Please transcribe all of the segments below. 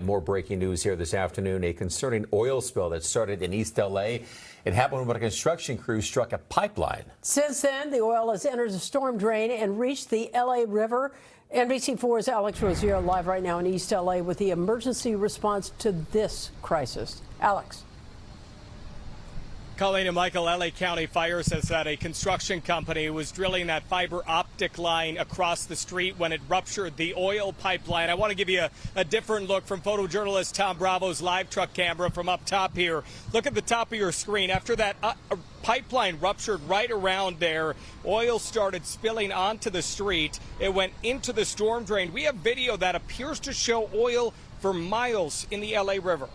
More breaking news here this afternoon. A concerning oil spill that started in East L.A. It happened when a construction crew struck a pipeline. Since then, the oil has entered a storm drain and reached the L.A. River. NBC4's Alex Rozier live right now in East L.A. with the emergency response to this crisis. Alex. Colleen and Michael, LA County Fire says that a construction company was drilling that fiber optic line across the street when it ruptured the oil pipeline. I want to give you a different look from photojournalist Tom Bravo's live truck camera from up top here. Look at the top of your screen. After that pipeline ruptured right around there, oil started spilling onto the street. It went into the storm drain. We have video that appears to show oil for miles in the LA River.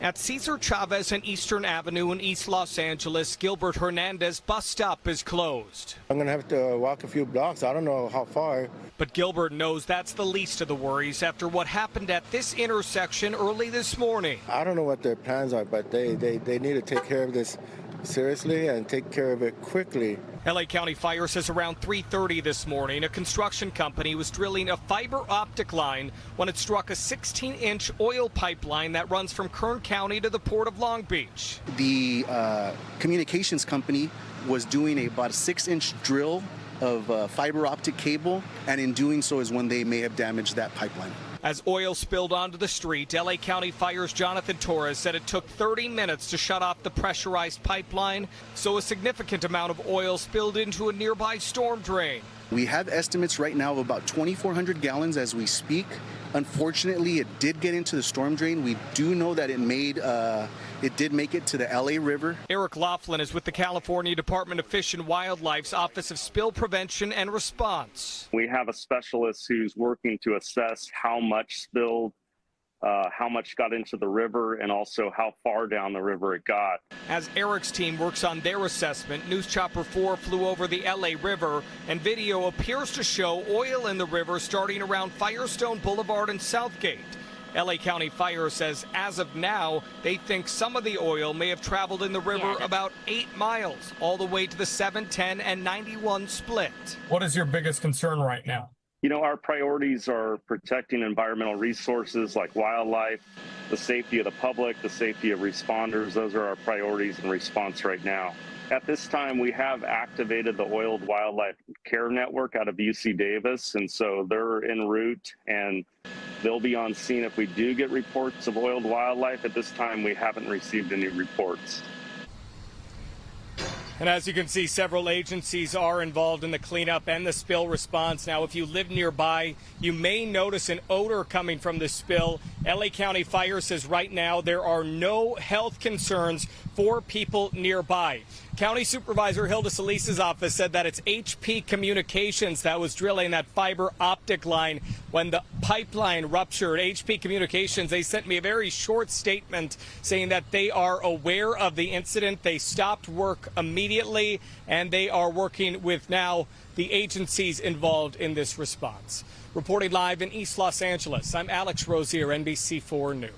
At Cesar Chavez and Eastern Avenue in East Los Angeles, Gilbert Hernandez bus stop is closed. I'm going to have to walk a few blocks. I don't know how far. But Gilbert knows that's the least of the worries after what happened at this intersection early this morning. I don't know what their plans are, but they need to take care of this seriously and take care of it quickly. LA County Fire says around 3:30 this morning, a construction company was drilling a fiber optic line when it struck a 16-inch oil pipeline that runs from Kern County to the Port of Long Beach. The communications company was doing about a 6-inch drill of fiber optic cable, and in doing so is when they may have damaged that pipeline. As oil spilled onto the street, LA County Fire's Jonathan Torres said it took 30 minutes to shut off the pressurized pipeline, so a significant amount of oil spilled into a nearby storm drain. We have estimates right now of about 2,400 gallons as we speak. Unfortunately, it did get into the storm drain. We do know that it did make it to the LA River. Eric Laughlin is with the California Department of Fish and Wildlife's Office of Spill Prevention and Response. We have a specialist who's working to assess how much spilled, how much got into the river, and also how far down the river it got. As Eric's team works on their assessment, News Chopper 4 flew over the LA River, and video appears to show oil in the river starting around Firestone Boulevard and Southgate. LA County Fire says as of now, they think some of the oil may have traveled in the river about 8 miles, all the way to the 710 and 91 split. What is your biggest concern right now? You know, our priorities are protecting environmental resources like wildlife, the safety of the public, the safety of responders. Those are our priorities in response right now. At this time, we have activated the Oiled Wildlife Care Network out of UC Davis, and so they're en route, and they'll be on scene if we do get reports of oiled wildlife. At this time, we haven't received any reports. And as you can see, several agencies are involved in the cleanup and the spill response. Now, if you live nearby, you may notice an odor coming from the spill. LA County Fire says right now there are no health concerns for people nearby. County Supervisor Hilda Solis's office said that it's HP Communications that was drilling that fiber optic line when the pipeline ruptured. HP Communications, they sent me a very short statement saying that they are aware of the incident. They stopped work immediately, and they are working with now the agencies involved in this response. Reporting live in East Los Angeles, I'm Alex Rozier, NBC4 News.